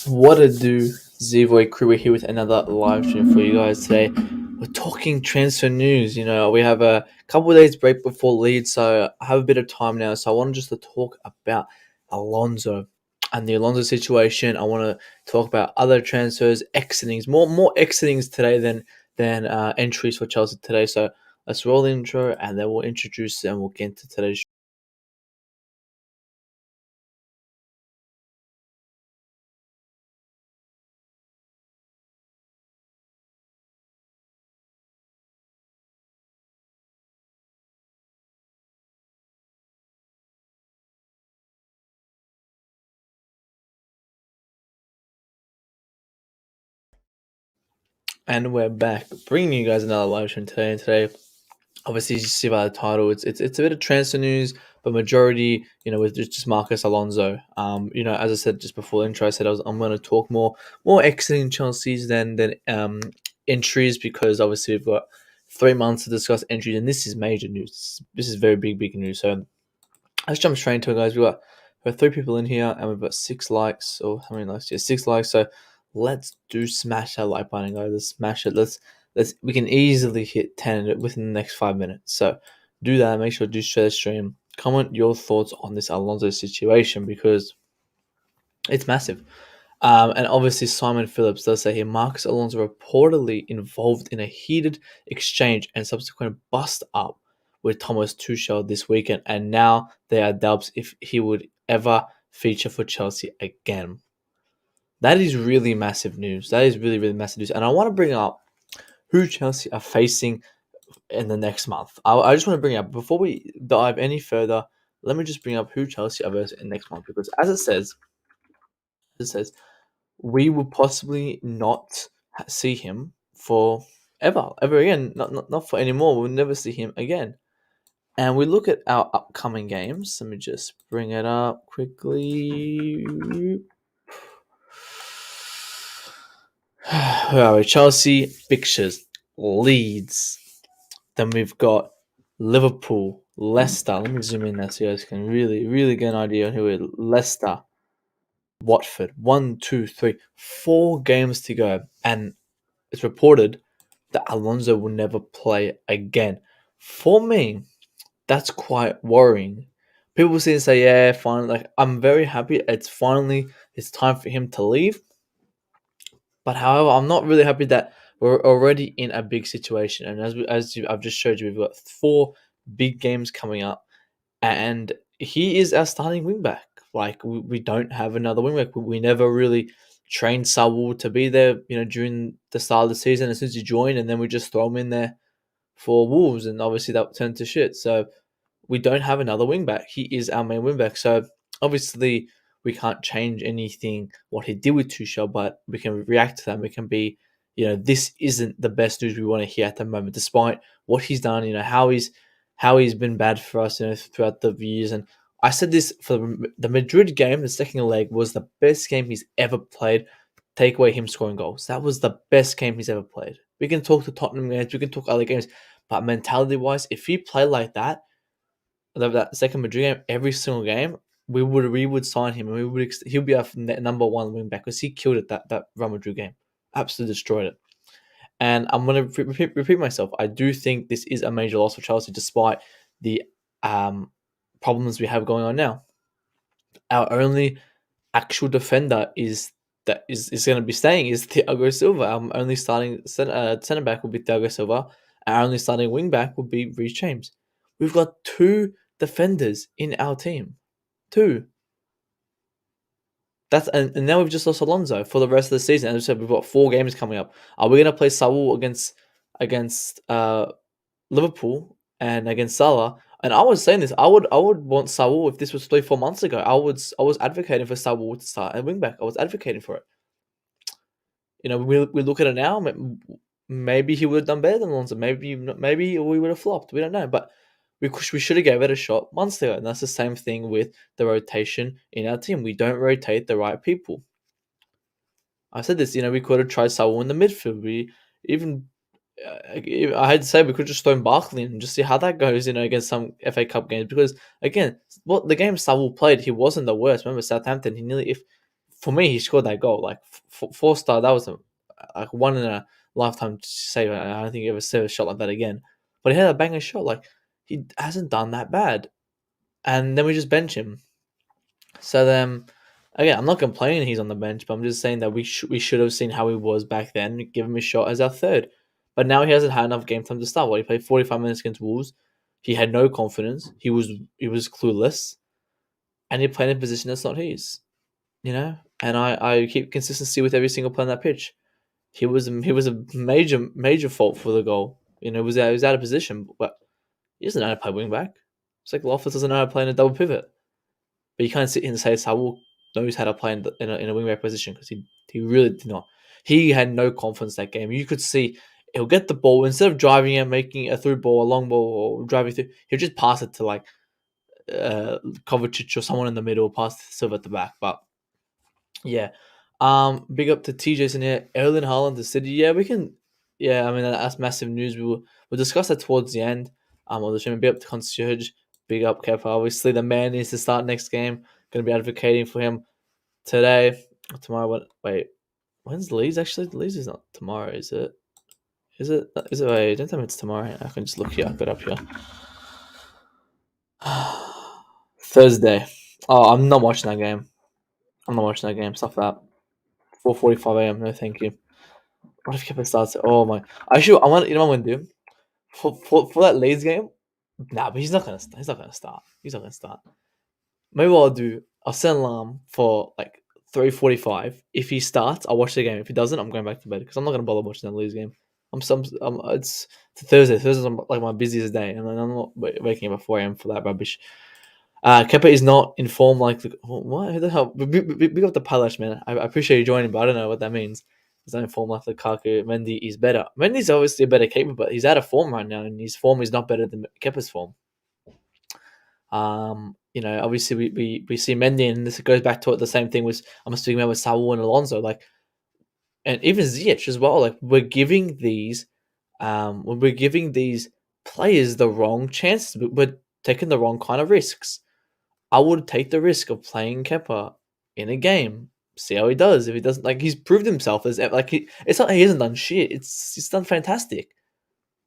What a do, Zvoy crew. We're here with another live stream for you guys today. We're talking transfer news. We have a couple of days break before Leeds, so I have a bit of time now. So I want just to talk about Alonso and the Alonso situation. I want to talk about other transfers, exitings, more exitings today than entries for Chelsea today. So let's roll the intro and then we'll introduce and we'll get into today's. And we're back, bringing you guys another live stream today. And today, obviously, you see by the title, it's a bit of transfer news, but majority, with just Marcos Alonso. As I said just before the intro, I said I'm going to talk more exiting Chelsea's than entries, because obviously we've got 3 months to discuss entries, and this is major news. This is very big news. So let's jump straight into it, guys. We got 3 people in here, and we've got 6 likes. Or how many likes? Yeah, 6 likes. So let's smash that like button, guys. Let's smash it. Let's we can easily hit 10 within the next 5 minutes. So do that. Make sure to share the stream. Comment your thoughts on this Alonso situation, because it's massive. And obviously, Simon Phillips does say here Marcus Alonso reportedly involved in a heated exchange and subsequent bust up with Thomas Tuchel this weekend, and now there are doubts if he would ever feature for Chelsea again. That is really massive news. That is really massive news. And I want to bring up who Chelsea are facing in the next month. I just want to bring up, before we dive any further, let me just bring up who Chelsea are versing in next month, because as it says, we will possibly not see him for ever again. Not for anymore. We'll never see him again. And we look at our upcoming games. Let me just bring it up quickly. Where are we? Chelsea fixtures, Leeds. Then we've got Liverpool, Leicester. Let me zoom in there so you guys can really get an idea on who it is. Leicester, Watford. 4 games to go. And it's reported that Alonso will never play again. For me, that's quite worrying. People seem to say, yeah, finally, like, I'm very happy. It's time for him to leave. But however, I'm not really happy that we're already in a big situation. And I've just showed you, we've got 4 big games coming up, and he is our starting wingback. Like, we don't have another wingback. We never really trained Saul to be there, during the start of the season as soon as he joined, and then we just throw him in there for Wolves, and obviously that turned to shit. So we don't have another wingback. He is our main wingback. So obviously we can't change anything what he did with Tuchel, but we can react to that. We can be, this isn't the best news we want to hear at the moment, despite what he's done. How he's been bad for us, throughout the years. And I said this for the Madrid game. The second leg was the best game he's ever played. Take away him scoring goals. That was the best game he's ever played. We can talk to Tottenham games. We can talk other games, but mentality-wise, if he played like that second Madrid game, every single game, we would sign him, and he'll be our number one wing back, because he killed it that Real Madrid game, absolutely destroyed it. And I'm gonna repeat myself. I do think this is a major loss for Chelsea, despite the problems we have going on now. Our only actual defender is going to be staying is Thiago Silva. Our only starting centre back will be Thiago Silva. Our only starting wing back will be Reece James. We've got 2 defenders in our team. 2. And now we've just lost Alonso for the rest of the season. As I said, we've got 4 games coming up. Are we going to play Saul against Liverpool and against Salah? And I was saying this. I would want Saul if this was 3-4 months ago. I was advocating for Saul to start at wing back. I was advocating for it. We look at it now. Maybe he would have done better than Alonso. Maybe we would have flopped. We don't know, but we should have gave it a shot months ago. And that's the same thing with the rotation in our team. We don't rotate the right people. I said this. We could have tried Saul in the midfield. We even I had to say we could just throw Barkley in and just see how that goes, against some FA Cup games. Because again, what the game Saul played, he wasn't the worst. Remember Southampton? He nearly, if for me, he scored that goal. Like, 4 star, that was like one in a lifetime save. I don't think he ever saved a shot like that again. But he had a banger shot. Like, he hasn't done that bad. And then we just bench him. So then, again, I'm not complaining he's on the bench, but I'm just saying that we should have seen how he was back then, give him a shot as our third. But now he hasn't had enough game time to start. He played 45 minutes against Wolves. He had no confidence. He was clueless, and he played in a position that's not his. And I keep consistency with every single play on that pitch. He was a major fault for the goal. He was out of position, but he doesn't know how to play wing back. It's like Loftus doesn't know how to play in a double pivot. But you can't sit here and say Saul knows how to play in a wing back position, because he really did not. He had no confidence that game. You could see he'll get the ball, instead of driving it, making a through ball, a long ball, or driving through, he'll just pass it to like Kovacic or someone in the middle, pass Silva at the back. But yeah, big up to TJ's in here. Erling Haaland to City. Yeah, we can. Yeah, I mean that's massive news. We'll discuss that towards the end. On the stream. Big up to Concierge. Big up Kepa. Obviously, the man needs to start next game. Going to be advocating for him today or tomorrow. Wait, when's Leeds actually? Leeds is not tomorrow, is it? Is it? Is it? Wait, don't tell me it's tomorrow. I can just look here. I've got it up here. Thursday. Oh, I'm not watching that game. I'm not watching that game. Stuff that. 4:45 a.m. No, thank you. What if Kepa starts? Oh my! Actually, I want. You know what I'm gonna do for that Leeds game? Nah, but he's not gonna. He's not gonna start. He's not gonna start. Maybe what I'll set an alarm for like 3:45. If he starts, I'll watch the game. If he doesn't, I'm going back to bed, because I'm not gonna bother watching that Leeds game. It's Thursday. Thursday's like my busiest day, and I'm not waking up at 4 a.m. for that rubbish. Kepa is not informed. Like, what? Who the hell? Big up the Palace, man. I appreciate you joining, but I don't know what that means. He's not informed like Lukaku. Mendy is better. Mendy's obviously a better keeper, but he's out of form right now, and his form is not better than Kepa's form. Obviously we see Mendy, and this goes back to the same thing I'm speaking about with Saul and Alonso, like, and even Ziyech as well. Like, we're giving these players the wrong chances. We're taking the wrong kind of risks. I would take the risk of playing Kepa in a game, see how he does. If he doesn't, like, he's proved himself as like it's not he hasn't done shit. He's done fantastic.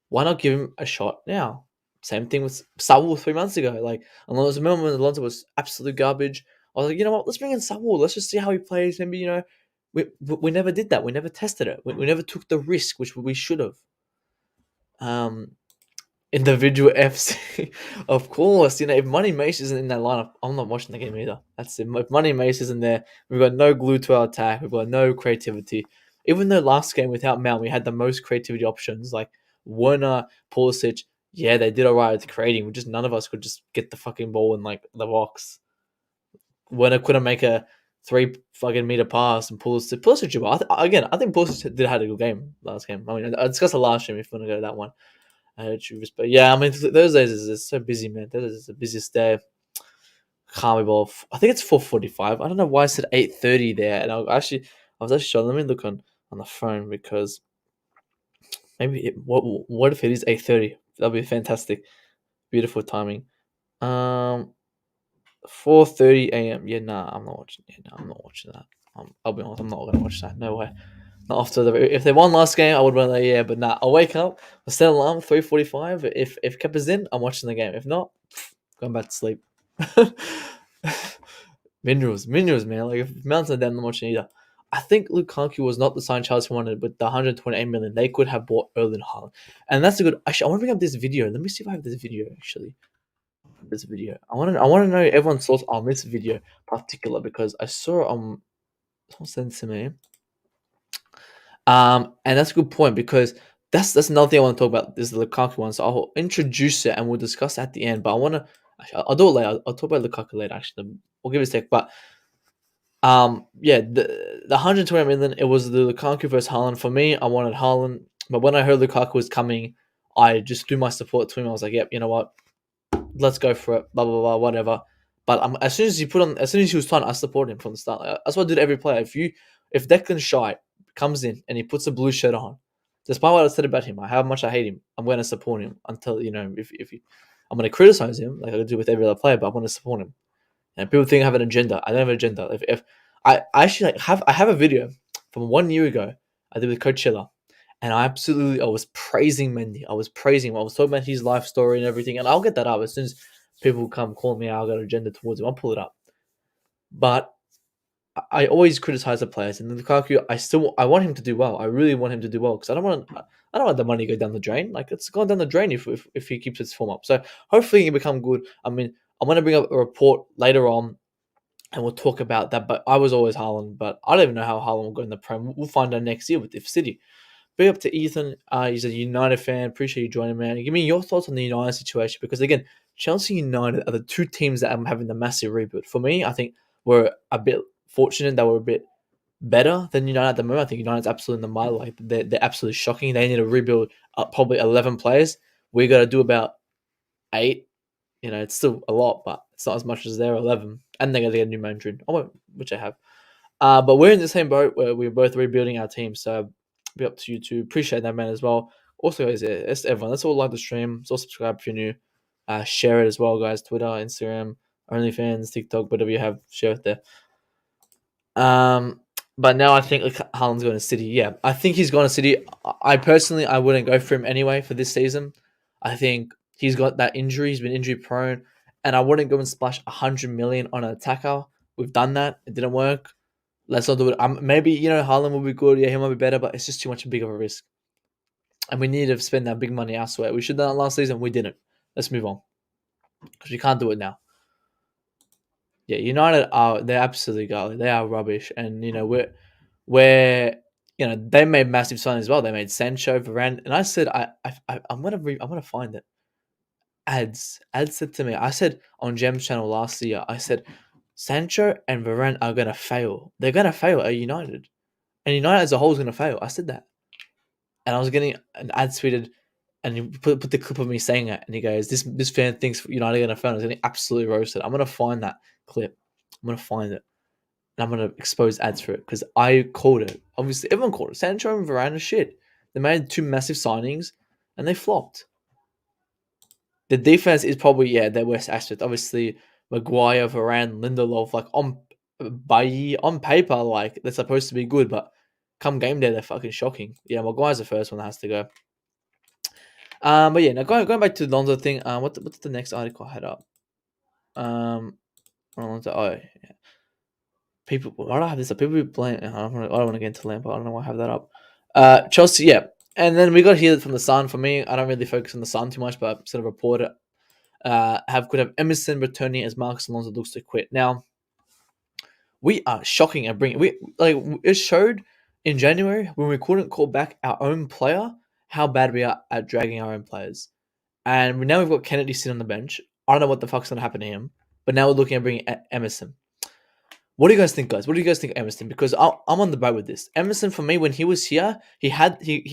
Why not give him a shot now? Same thing with Saul 3 months ago. Like, Alonso, remember when Alonso was absolute garbage? I was like, you know what? Let's bring in Saul. Let's just see how he plays. Maybe, we never did that. We never tested it. We never took the risk, which we should have. Individual FC, of course. If Money Mace isn't in that lineup, I'm not watching the game either. That's it. If Money Mace isn't there, we've got no glue to our attack. We've got no creativity. Even though last game without Mount, we had the most creativity options, like Werner, Pulisic. Yeah, they did alright at creating. We just, none of us could just get the fucking ball in like the box. Werner couldn't make a 3 meter pass, and Pulisic. I think Pulisic did have a good game last game. I mean, I discussed the last game if you want to go to that one. But yeah, I mean, Thursdays is so busy, man. Thursdays is the busiest day. Can't be bothered. I think it's 4:45. I don't know why I said 8:30 there, and I was actually sure. Let me look on the phone, because maybe what if it is 8:30? That'll be fantastic. Beautiful timing. 4:30 a.m. Yeah, nah, I'm not watching. Yeah, nah, I'm not watching that. I'll be honest, I'm not gonna watch that. No way. Not after if they won last game, I would run like, yeah, but nah. I'll wake up. I'll set an alarm 3:45. If Kepa's in, I'm watching the game. If not, going back to sleep. minerals, man. Like, if Mount's not down, I'm not watching either. I think Lukaku was not the sign Chelsea wanted, but the 128 million they could have bought Erling Haaland, and that's a good. Actually, I want to bring up this video. Let me see if I have this video actually. This video. I want to know everyone's thoughts on this video particular, because I saw it on someone sent it to me. And that's a good point, because that's another thing I want to talk about. This is the Lukaku one, so I'll introduce it and we'll discuss it at the end. But I want to, I'll do it later. I'll talk about Lukaku later. Actually, we'll give it a sec. But yeah, the 120 million, it was the Lukaku versus Haaland. For me, I wanted Haaland, but when I heard Lukaku was coming, I just threw my support to him. I was like, yep, you know what, let's go for it. Blah blah blah, whatever. But as soon as he was trying, I support him from the start. That's what I did every player. If Declan Shite comes in and he puts a blue shirt on, despite what I said about him, how much I hate him, I'm going to support him until, if I'm going to criticize him like I do with every other player, but I'm going to support him. And people think I have an agenda. I don't have an agenda. If I actually like I have a video from 1 year ago I did with Coachella, and I was praising Mendy. I was praising him. I was talking about his life story and everything, and I'll get that up as soon as people come call me out. I've got an agenda towards him. I'll pull it up. But I always criticize the players, and Lukaku, I want him to do well. I really want him to do well because I don't want the money to go down the drain. Like it's going down the drain if he keeps his form up. So hopefully he can become good. I mean, I'm gonna bring up a report later on, and we'll talk about that. But I was always Haaland, but I don't even know how Haaland will go in the Prem. We'll find out next year with if City. Big up to Ethan. He's a United fan. Appreciate you joining, man. Give me your thoughts on the United situation because again, Chelsea United are the two teams that I'm having the massive rebuild. For me, I think we're a bit fortunate that we're a bit better than United at the moment. I think United's absolutely in the mud. Like they're absolutely shocking. They need to rebuild probably 11 players. We got to do about 8. You know, it's still a lot, but it's not as much as their 11. And they got to get a new manager, which I have. But we're in the same boat where we're both rebuilding our team. So be up to you too. Appreciate that, man, as well. Also, guys, yeah, it's everyone. Let's all like the stream. So subscribe if you're new. Share it as well, guys. Twitter, Instagram, OnlyFans, TikTok, whatever you have, share it there. But now I think like Haaland's going to City. Yeah, I think he's going to City. I personally, I wouldn't go for him anyway for this season. I think he's got that injury. He's been injury prone, and I wouldn't go and splash 100 million on an attacker. We've done that. It didn't work. Let's not do it. Maybe Haaland will be good. Yeah, he might be better, but it's just too much big of a risk. And we need to spend that big money elsewhere. We should have done it last season. We didn't. Let's move on because we can't do it now. Yeah, United they're absolutely garbage. They are rubbish, and we're they made massive signings as well. They made Sancho, Varane, and I said I'm gonna find it. Ads said to me. I said on Gem's channel last year. I said Sancho and Varane are gonna fail. They're gonna fail at United, and United as a whole is gonna fail. I said that, and I was getting an ad tweeted, and he put the clip of me saying it, and he goes, "This fan thinks United are gonna fail." I was getting absolutely roasted. I'm gonna find that clip. I'm gonna find it, and I'm gonna expose ads for it because I called it. Obviously, everyone called it. Sancho and Varane are shit. They made 2 massive signings, and they flopped. The defense is probably their worst aspect. Obviously, Maguire, Varane, Lindelof, like on paper, like they're supposed to be good, but come game day, they're fucking shocking. Yeah, Maguire's the first one that has to go. But yeah, now going back to the Lonzo thing. What's the next article I had up? Alonso. Oh, yeah. People, why do I have this up? People be playing. I don't want to get into Lampard. I don't know why I have that up. Chelsea, yeah. And then we got here from the Sun. For me, I don't really focus on the Sun too much, but sort of report it. Could have Emerson returning as Marcos Alonso looks to quit. Now, we are shocking at bringing. It showed in January when we couldn't call back our own player how bad we are at dragging our own players. And now we've got Kennedy sitting on the bench. I don't know what the fuck's going to happen to him. But now we're looking at bringing Emerson. What do you guys think, guys? What do you guys think of Emerson? Because I'm on the boat with this. Emerson, for me, when he was here, he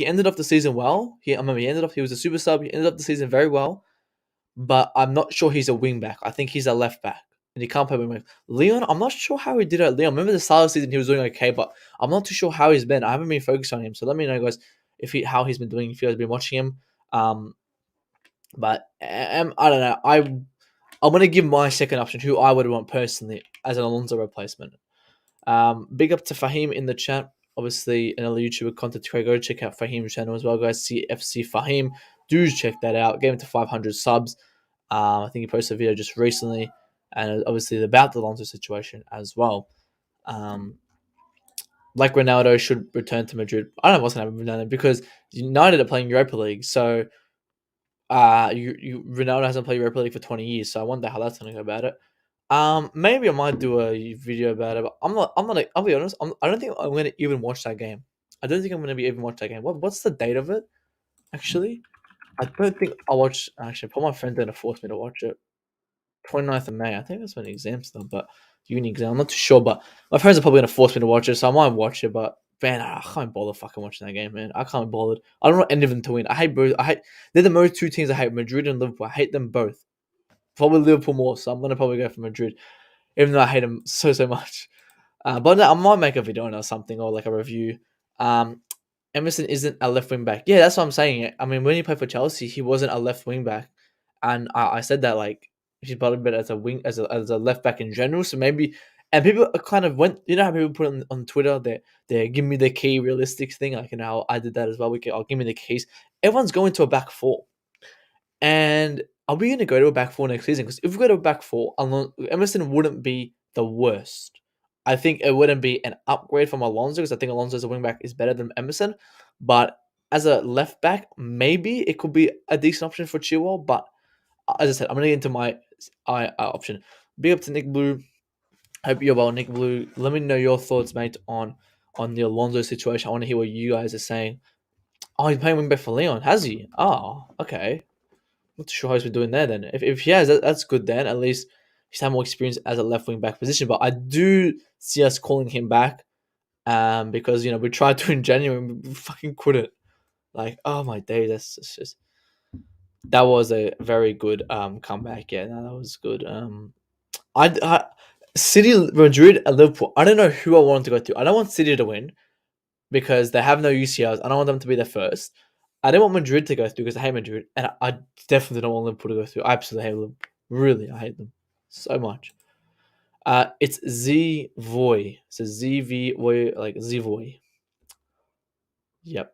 ended off the season well. He was a super sub. He ended up the season very well. But I'm not sure he's a wing back. I think he's a left back. And he can't play wing back. Leon, I'm not sure how he did at Leon. Remember the start of the season he was doing okay, but I'm not too sure how he's been. I haven't been focused on him. So let me know, guys, how he's been doing, if you guys have been watching him. But I don't know. I'm going to give my second option, who I would want personally as an Alonso replacement. Big up to Fahim in the chat. Obviously, another YouTuber content creator. Go check out Fahim's channel as well, guys. CFC Fahim. Do check that out. Get him to 500 subs. I think he posted a video just recently. And obviously about the Alonso situation as well. Like Ronaldo should return to Madrid. I don't know what's going to happen with Ronaldo because United are playing Europa League. So Ronaldo hasn't played Europa League for 20 years, so I wonder how that's going to go about it. Maybe I might do a video about it, but I'll be honest, I don't think I'm going to even watch that game. I don't think I'm going to even watch that game. What's the date of it, actually? I don't think I'll watch, actually, probably my friend's going to force me to watch it. 29th of May, I think that's when the exam's done, but uni exam, I'm not too sure, but my friends are probably going to force me to watch it, so I might watch it, but man, I can't bother fucking watching that game, man. I can't be bothered. I don't want any of them to win. I hate both. They're the most 2 teams I hate, Madrid and Liverpool. I hate them both. Probably Liverpool more, so I'm gonna probably go for Madrid, even though I hate them so much. But no, I might make a video on or something, or like a review. Emerson isn't a left wing back. Yeah, that's what I'm saying. I mean, when he played for Chelsea, he wasn't a left wing back, and I said that like he's probably better as a wing as a left back in general. So maybe And people kind of went, you know how people put on Twitter, they give me the key realistic thing, like, you know, I did that as well. I'll give me the keys. Everyone's going to a back four. And are we going to go to a back four next season? Because if we go to a back four, Emerson wouldn't be the worst. I think it wouldn't be an upgrade from Alonso, because I think Alonso as a wing back is better than Emerson. But as a left back, maybe it could be a decent option for Chilwell. But as I said, I'm going to get into my option. Big up to Nick Blue. Hope you're well, Nick Blue. Let me know your thoughts, mate, on the Alonso situation. I want to hear what you guys are saying. Oh, he's playing wing back for Leon, has he? Oh, okay. Not too sure how he's been doing there then. If he has, that's good then. At least he's had more experience as a left wing back position. But I do see us calling him back, because, you know, we tried to in January and we fucking couldn't. Like, oh my day, that's just that was a very good comeback. Yeah, no, that was good. I City, Madrid, and Liverpool. I don't know who I want to go to. I don't want City to win because they have no UCLs. I don't want them to be the first. I don't want Madrid to go through because I hate Madrid, and I definitely don't want Liverpool to go through. I absolutely hate them. Really, I hate them so much. It's Z Voy. So ZV Voy, like Z Voy. Yep.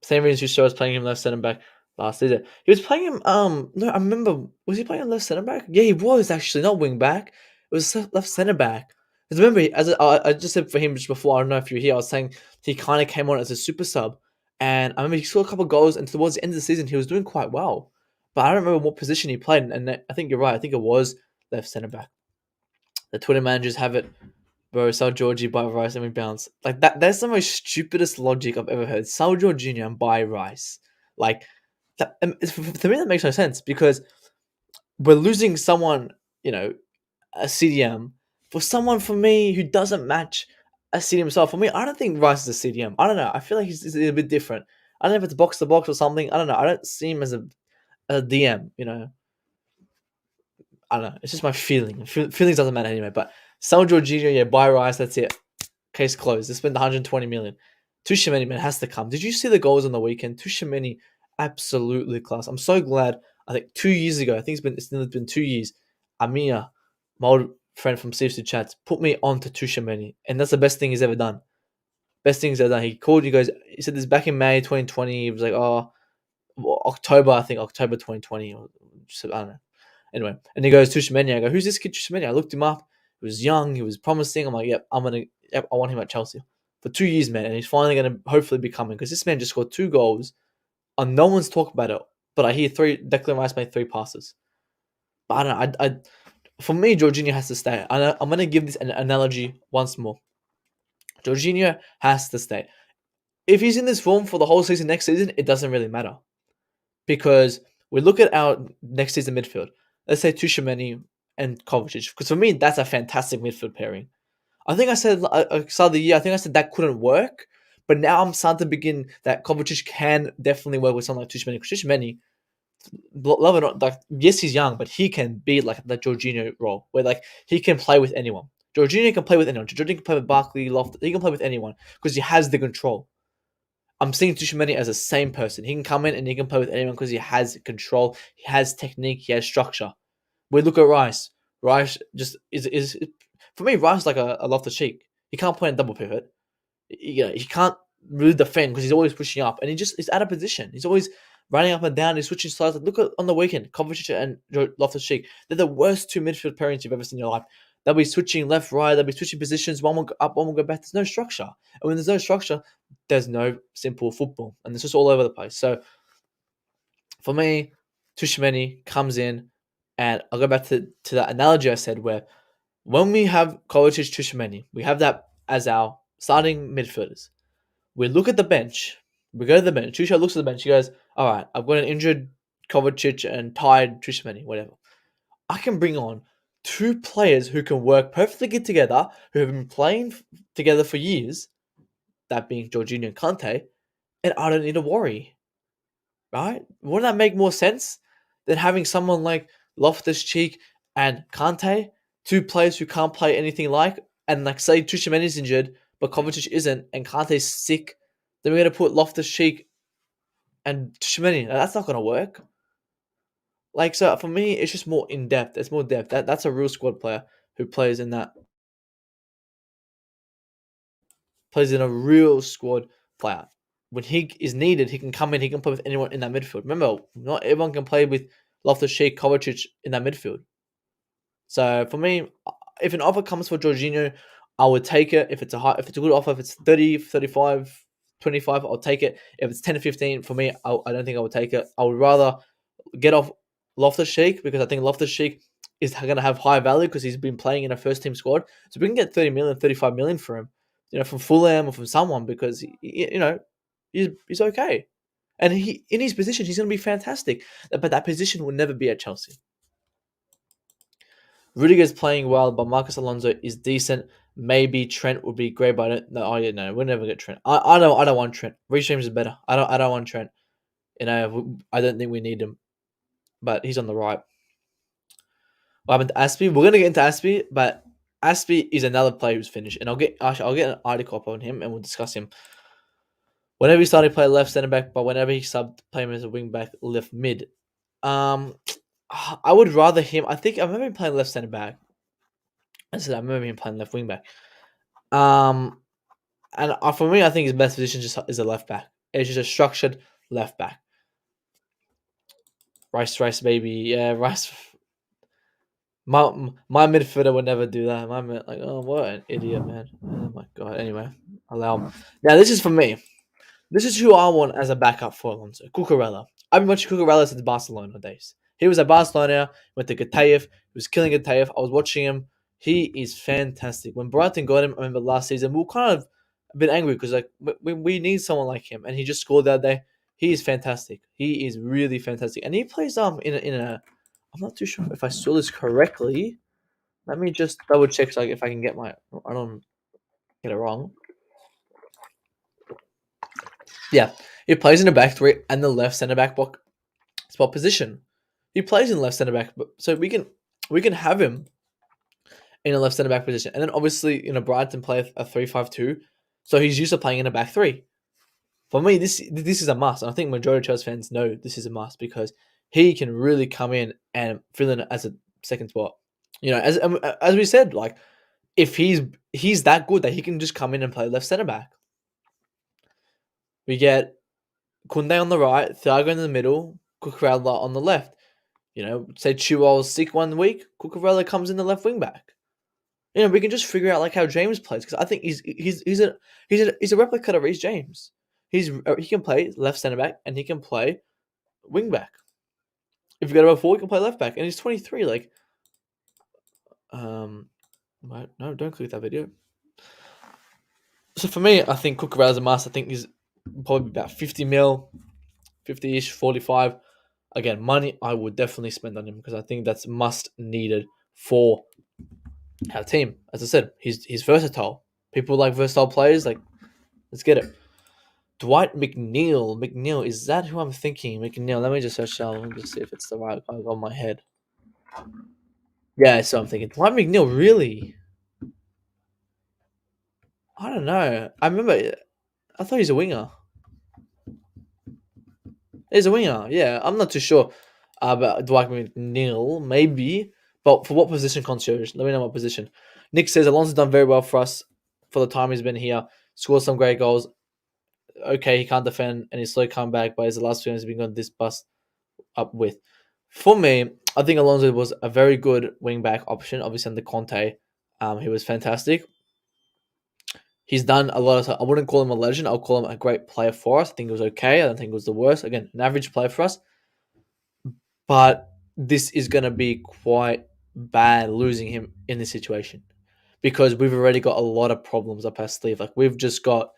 Same reason you saw us playing him left centre back last season. He was playing him. No, I remember. Was he playing left centre back? Yeah, he was actually not wing back. It was left centre back. Because remember, I just said for him just before. I don't know if you were here. I was saying he kind of came on as a super sub, and I remember he scored a couple of goals. And towards the end of the season, he was doing quite well. But I don't remember what position he played. And I think you're right. I think it was left centre back. The Twitter managers have it. Bro, sell Georgie, buy Rice, and we bounce. Like that. That's the most stupidest logic I've ever heard. Sell Jorginho and buy Rice. Like that. To me, that makes no sense because we're losing someone, you know, a CDM for someone for me who doesn't match a CDM himself. For me, I don't think Rice is a CDM. I don't know. I feel like he's a bit different. I don't know if it's box to box or something. I don't know. I don't see him as a DM. You know, I don't know. It's just my feeling. Feelings doesn't matter anyway. But sell Jorginho, yeah, buy Rice. That's it. Case closed. They spent 120 million. Tuchel man has to come. Did you see the goals on the weekend? Tuchel absolutely class. I'm so glad. I think 2 years ago, I think it's been 2 years. Amir, my old friend from CFC Chats, put me on to Tuchel, and that's the best thing he's ever done. Best thing he's ever done. He called you guys. He said this back in May 2020. He was like, oh, well, October, I think October 2020, or just, I don't know. Anyway, and he goes Tuchel. I go, who's this kid Tuchel? I looked him up. He was young. He was promising. I'm like, yep, I want him at Chelsea for 2 years, man, and he's finally going to hopefully be coming because this man just scored 2 goals, and no one's talking about it. But I hear Declan Rice made 3 passes. But I don't know. For me, Jorginho has to stay. I'm going to give this an analogy once more. Jorginho has to stay. If he's in this form for the whole season next season, it doesn't really matter because we look at our next season midfield. Let's say Tuchel and Kovacic, because for me that's a fantastic midfield pairing. I think I said at the start of the year, I think I said that couldn't work, but now I'm starting to begin that Kovacic can definitely work with someone like Tuchel. Because Tuchel, love it or not, like yes, he's young, but he can be like the Jorginho role, where like he can play with anyone. Jorginho can play with anyone. Jorginho can play with Barkley, Loftus. He can play with anyone because he has the control. I'm seeing Tuchel as the same person. He can come in and he can play with anyone because he has control, he has technique, he has structure. We look at Rice. Rice just is for me. Rice is like a Loftus Cheek. He can't play in double pivot. He can't really defend because he's always pushing up, and he just is out of position. He's always running up and down. He's switching sides. Look at on the weekend, Kovacic and Loftus Cheek. They're the worst 2 midfield pairings you've ever seen in your life. They'll be switching left, right. They'll be switching positions. One will go up, one will go back. There's no structure, and when there's no structure, there's no simple football, and it's just all over the place. So for me, Tuchel comes in, and I'll go back to that analogy I said where when we have Kovacic, Tuchel, we have that as our starting midfielders. We look at the bench. We go to the bench. Tuchel looks at the bench. He goes, all right, I've got an injured Kovacic and tired Tuchel, whatever. I can bring on 2 players who can work perfectly together, who have been playing together for years, that being Jorginho and Kante, and I don't need to worry. Right? Wouldn't that make more sense than having someone like Loftus Cheek and Kante, 2 players who can't play anything like, and like say Tuchel is injured, but Kovacic isn't, and Kante's sick, then we're gonna put Loftus Cheek and Tuchel. That's not gonna work. Like so, for me, it's just more in depth. It's more depth. That's a real squad player who plays in that plays in a real squad player. When he is needed, he can come in. He can play with anyone in that midfield. Remember, not everyone can play with Loftus-Cheek, Kovacic in that midfield. So for me, if an offer comes for Jorginho, I would take it. If it's a good offer, if it's 30, 35, 25, I'll take it. If it's 10 to 15, for me, I don't think I would take it. I would rather get off Loftus-Cheek because I think Loftus-Cheek is going to have high value because he's been playing in a first team squad. So if we can get 30 million, 35 million for him, from Fulham or from someone because, he's okay. And he in his position, he's going to be fantastic. But that position will never be at Chelsea. Rudiger's playing well, but Marcos Alonso is decent. Maybe Trent would be great, but I don't. No, no, we'll never get Trent. I don't want Trent. Reece James is better. I don't want Trent. I don't think we need him, but he's on the right. What happened to Aspie? We're gonna get into Aspie, but Aspie is another player who's finished, and I'll get an article up on him, and we'll discuss him. Whenever he started playing left centre back, but whenever he subbed, play him as a wing back, left mid. I would rather him. I think I remember him playing left centre back. I remember him playing left wing back. And for me, I think his best position just is a left back. It's just a structured left back. Rice, baby, yeah, Rice. My midfielder would never do that. What an idiot, man. Oh my god. Anyway, allow him. Now this is for me. This is who I want as a backup for Alonso. Cucurella. I've been watching Cucurella since Barcelona days. He was at Barcelona, went to Getafe, he was killing Getafe. I was watching him. He is fantastic. When Brighton got him, I remember last season, we were kind of a bit angry because we need someone like him, and he just scored that day. He is fantastic. He is really fantastic, and he plays in a. I'm not too sure if I saw this correctly. Let me just double check if I can get I don't get it wrong. Yeah, he plays in the back three and the left centre back spot position. He plays in left centre back, so we can have him in a left centre back position, and then obviously Brighton play a 3-5-2, so he's used to playing in a back three. For me, this is a must, and I think majority of Chelsea fans know this is a must because he can really come in and fill in as a second spot. As we said, if he's that good that he can just come in and play left centre back. We get Koundé on the right, Thiago in the middle, Cucurella on the left. Say Chilwell's sick one week, Cucurella comes in the left wing back. We can just figure out how James plays because I think he's a replica of Reece James. He can play left centre back and he can play wing back. If you go to a 4, he can play left back, and he's 23. No, don't click that video. So for me, I think Cucurella's a must. I think he's probably about 50 mil, 50-ish, 45. Again, money I would definitely spend on him because I think that's must needed for our team. As I said, he's versatile. People like versatile players. Let's get it. Dwight McNeil, is that who I'm thinking? McNeil. Let me just search out. Let me just see if it's the right guy on my head. Yeah, so I'm thinking. Dwight McNeil, really? I don't know. I thought he's a winger. He's a winger, yeah. I'm not too sure about Dwight McNeil, maybe. But for what position, concierge? Let me know what position. Nick says Alonso's done very well for us for the time he's been here. Scored some great goals. Okay, he can't defend and he's slow coming back, but his last few games been going this bust up with. For me, I think Alonso was a very good wing back option. Obviously, under Conte, he was fantastic. He's done a lot of. I wouldn't call him a legend. I'll call him a great player for us. I think it was okay. I don't think it was the worst. Again, an average player for us. But this is going to be quite bad losing him in this situation because we've already got a lot of problems up our sleeve. We've just got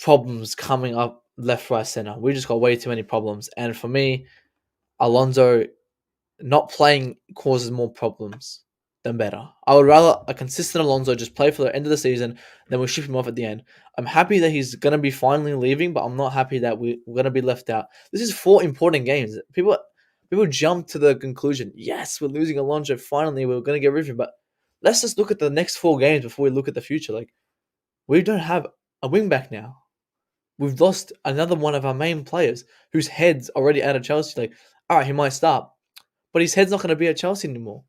problems coming up left, right, center. We just got way too many problems. And for me, Alonso not playing causes more problems than better. I would rather a consistent Alonso just play for the end of the season, then we'll ship him off at the end. I'm happy that he's going to be finally leaving, but I'm not happy that we're going to be left out. This is 4 important games. People jump to the conclusion, yes, we're losing Alonso. Finally, we're going to get rid of him. But let's just look at the next 4 games before we look at the future. We don't have a wing back now. We've lost another one of our main players whose head's already out of Chelsea. All right, he might start, but his head's not going to be at Chelsea anymore.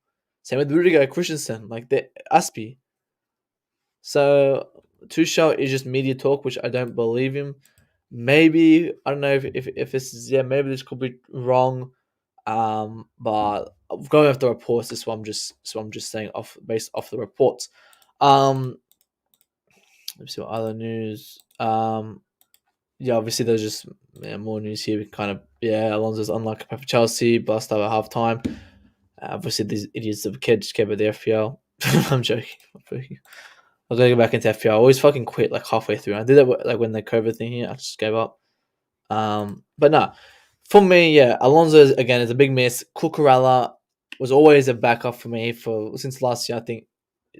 Same with Rudiger, Christensen, the Aspie. So Tuchel is just media talk, which I don't believe him. Maybe I don't know if this is maybe this could be wrong. But going off the reports, this is what I'm just saying off based off the reports. Um, let's see what other news. Yeah, obviously there's just more news here. Kind of Alonso's unlucky for Chelsea, bust out at half time. Obviously these idiots of kids care about the FPL. I'm joking. I'm joking. I was gonna go back into FPL. I always fucking quit like halfway through. I did that like when the COVID thing here. I just gave up. But no, for me, Alonso again is a big miss. Cucurella was always a backup for me for since last year. I think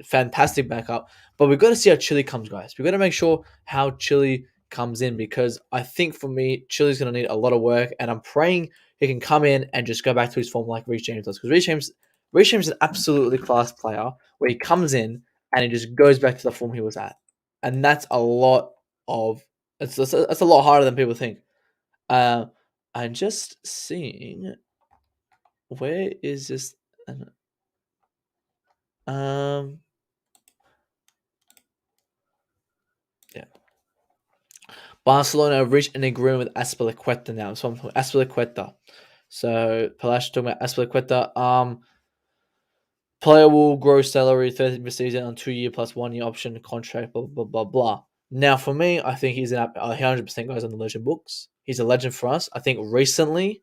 fantastic backup. But we've got to see how Chile comes, guys. We've got to make sure how Chile comes in because I think for me, Chile's going to need a lot of work, and I'm praying he can come in and just go back to his form like Reece James does. Because Reece James is an absolutely class player where he comes in and he just goes back to the form he was at, and that's a lot of it's a lot harder than people think. Uh, I'm just seeing where is this. Um, yeah. Barcelona have reached an agreement with Azpilicueta now. So I'm talking Azpilicueta. So Palacio talking about Azpilicueta. Player will grow salary 30 per season on 2 year plus 1 year option contract. Blah blah blah blah. Now for me, I think he's 100% goes on the legend books. He's a legend for us. I think recently,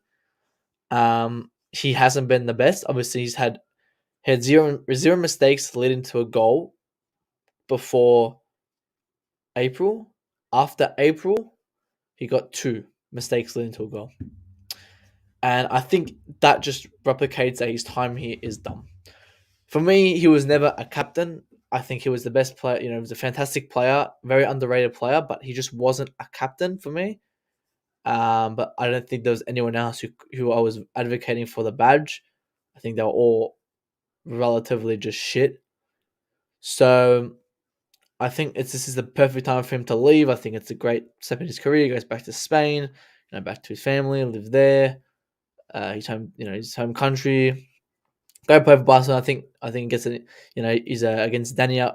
he hasn't been the best. Obviously, he had zero mistakes leading to a goal before April. After April, he got two mistakes leading to a goal. And I think that just replicates that his time here is done. For me, he was never a captain. I think he was the best player. He was a fantastic player, very underrated player, but he just wasn't a captain for me. But I don't think there was anyone else who I was advocating for the badge. I think they were all relatively just shit. So I think this is the perfect time for him to leave. I think it's a great step in his career. He goes back to Spain, back to his family, live there. His home, his home country. Go play for Barcelona. I think he gets it. He's against Daniel.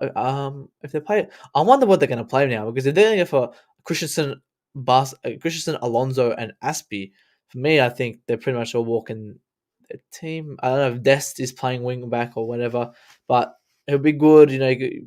If they play, I wonder what they're going to play now because if they're going to go for Christensen, Alonso, and Aspi. For me, I think they're pretty much all walking their team. I don't know if Dest is playing wing back or whatever, but it'll be good.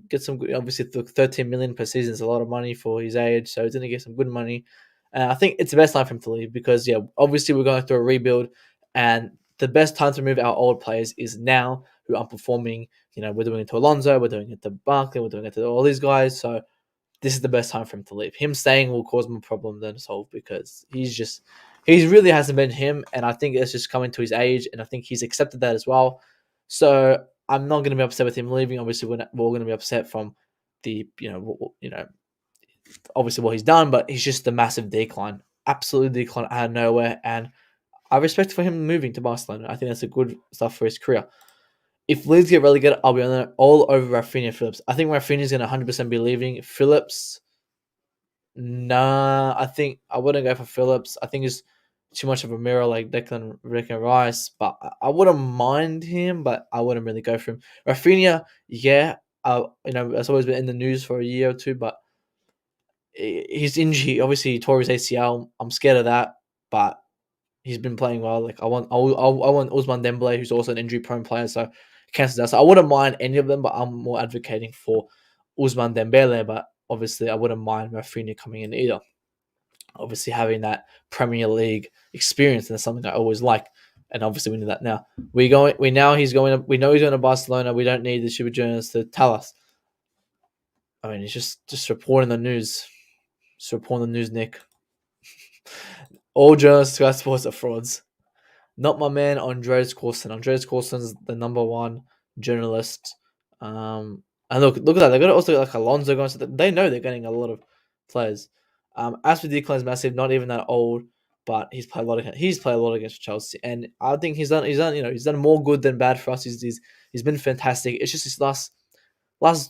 Get some. Obviously, 13 million per season is a lot of money for his age, so he's going to get some good money. And I think it's the best time for him to leave because obviously we're going through a rebuild, and the best time to move our old players is now who are performing. We're doing it to Alonso, we're doing it to Barkley, we're doing it to all these guys. So this is the best time for him to leave. Him staying will cause more problem than solve because he really hasn't been him, and I think it's just coming to his age, and I think he's accepted that as well. So I'm not going to be upset with him leaving. Obviously, we're going to be upset from the obviously what he's done, but he's just a massive decline, absolute decline out of nowhere, and I respect for him moving to Barcelona. I think that's a good stuff for his career. If Leeds get relegated, I'll be on there all over Rafinha Phillips. I think Rafinha's going to 100% be leaving. Phillips, nah, I think I wouldn't go for Phillips. I think he's too much of a mirror like Declan Rice, but I wouldn't mind him, but I wouldn't really go for him. Rafinha, that's always been in the news for a year or two, but his injury, obviously, he tore his ACL. I'm scared of that, but he's been playing well. Like I want Ousmane Dembele, who's also an injury-prone player, so cancels that. So I wouldn't mind any of them, but I'm more advocating for Ousmane Dembele. But obviously, I wouldn't mind Rafinha coming in either. Obviously, having that Premier League experience, and that's something I always like. And obviously, we know that now. We know he's going. We know he's going to Barcelona. We don't need the super journalists to tell us. I mean, it's just reporting the news. Just reporting the news, Nick. All journalists, Sky Sports are frauds. Not my man, Andreas Coulson. Andreas Coulson's the number one journalist. And look at that. They're going to also get like Alonso going. So they know they're getting a lot of players. As for Declan's massive, not even that old, but he's played a lot against Chelsea, and I think he's done more good than bad for us. He's been fantastic. It's just his last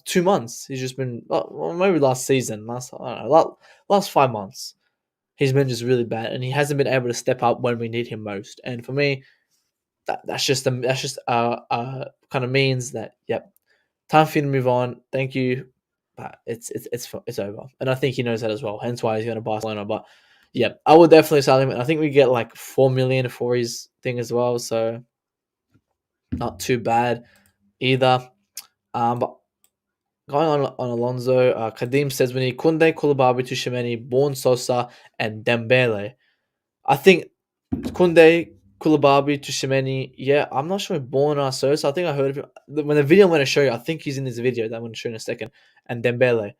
2 months. He's just been maybe last season, last 5 months. He's been just really bad, and he hasn't been able to step up when we need him most. And for me, that's just kind of means that time for you to move on. Thank you but it's over, and I think he knows that as well. Hence why he's going to Barcelona. But yeah, I would definitely sell him. And I think we get like 4 million for his thing as well, so not too bad either. But going on Alonso, Kadim says we need Kunde, Koulibaly, Tuchemeni, Born Sosa, and Dembele. I think Kunde, Koulibaly, Tuchemeni. Yeah, I'm not sure if Born or Sosa. I think I heard of him when the video I'm going to show you. I think he's in this video that I'm going to show you in a second. And Dembele,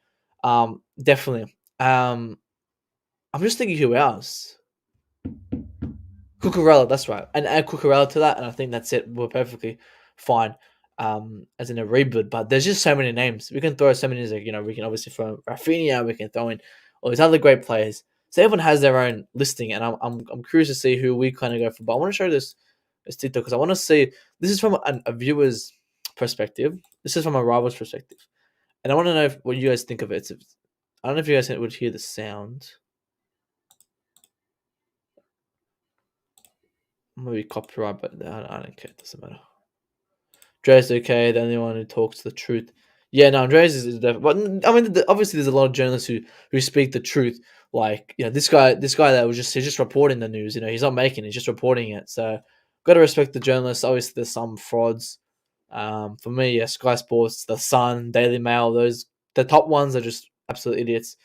definitely. I'm just thinking who else. Cucurella, that's right. And add Cucurella to that, and I think that's it. We're perfectly fine. As in a reboot, but there's just so many names. We can throw so many, like, we can obviously throw Rafinha, we can throw in all these other great players. So everyone has their own listing, and I'm curious to see who we kind of go for. But I want to show this TikTok because I want to see. This is from a viewer's perspective. This is from a rival's perspective, and I want to know what you guys think of it. I don't know if you guys would hear the sound. Maybe copyright, but I don't care. It doesn't matter. Dre's okay, the only one who talks the truth. Yeah, no, Andreas is definitely. But I mean, obviously, there's a lot of journalists who speak the truth. Like, this guy that he's just reporting the news. He's not making it; he's just reporting it. So, got to respect the journalists. Obviously, there's some frauds. For me, yeah, Sky Sports, The Sun, Daily Mail, the top ones are just absolute idiots.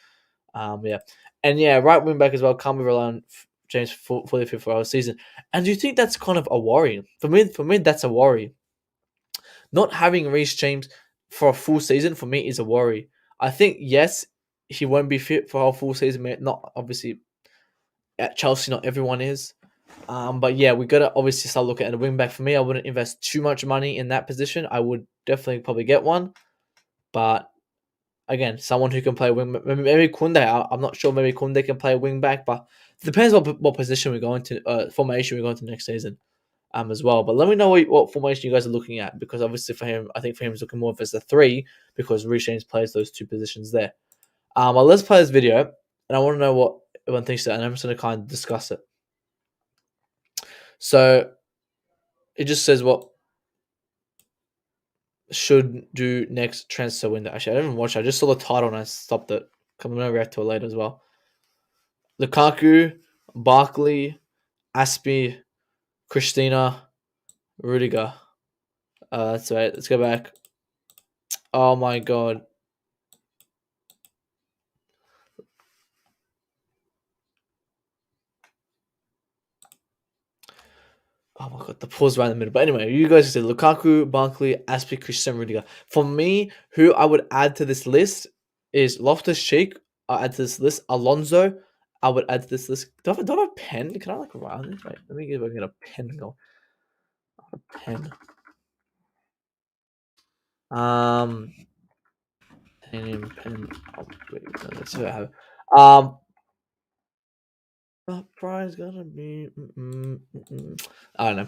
Yeah, and yeah, right wing back as well. Can't be relying on James fully fit for our season. And do you think that's kind of a worry? For me, that's a worry. Not having Reece James for a full season for me is a worry. I think yes, he won't be fit for a full season. Not obviously at Chelsea, not everyone is. But yeah, we gotta obviously start looking at a wing back. For me, I wouldn't invest too much money in that position. I would definitely probably get one, but again, someone who can play wing. Maybe Kunde. I'm not sure. Maybe Kunde can play wing back, but it depends what position we go into. Formation we go into next season. As well. But let me know what formation you guys are looking at, because obviously for him, I think for him, he's looking more of as a 3 because Reece James plays those 2 positions there. Well, let's play this video, and I want to know what everyone thinks of it, and I'm just going to kind of discuss it. So it just says what should do next transfer window. Actually, I didn't even watch it. I just saw the title and I stopped it. I'm going to react to it later as well. Lukaku, Barkley, Aspi, Christina, Rudiger. That's right. Let's go back. Oh my god. Oh my god, the pause right in the middle. But anyway, you guys said Lukaku, Barkley, Aspi, Christian, Rudiger. For me, who I would add to this list is Loftus-Cheek. I'll add to this list. Alonso, I would add to this list. Do I have a pen? Can I like write on this? Wait, let me get a pen. Go. A pen. Pen. Oh, wait, no, let's see what I have. Price gonna be. I don't know.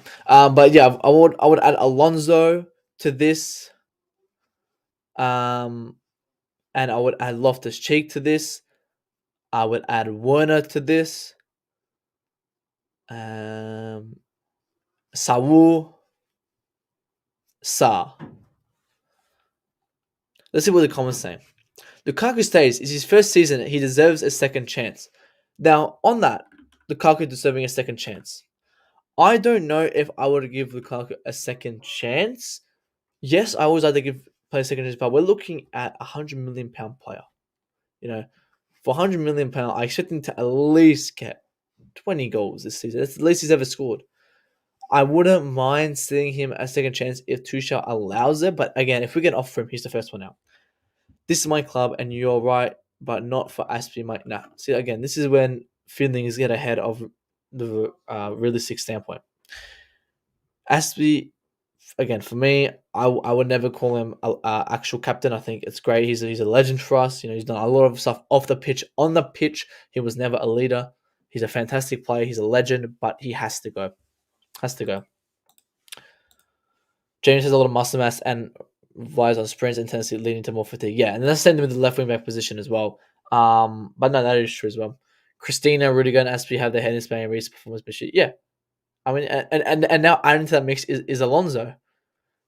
But yeah, I would add Alonso to this. And I would add Loftus Cheek to this. I would add Werner to this. Saul, Sa. Let's see what the comments say. Lukaku stays. It's his first season. He deserves a second chance. Now, on that, Lukaku deserving a second chance. I don't know if I would give Lukaku a second chance. Yes, I always like to give players a second chance, but we're looking at £100 million player. For £100 million, I expect him to at least get 20 goals this season. That's the least he's ever scored. I wouldn't mind seeing him a second chance if Tuchel allows it, but again, if we can offer him, he's the first one out. This is my club, and you're right, but not for Aspi. Nah. See, again, this is when feelings get ahead of the realistic standpoint. Aspi, again, for me, I would never call him a actual captain. I think it's great. He's a legend for us. He's done a lot of stuff off the pitch. On the pitch, he was never a leader. He's a fantastic player. He's a legend, but he has to go. James has a lot of muscle mass and relies on sprints intensity, leading to more fatigue. Yeah, and that's the same with the left wing back position as well. But no, that is true as well. Christina, Rudiger, and Aspi have their head in Spain recent performance, but yeah. I mean, and now adding to that mix is Alonso.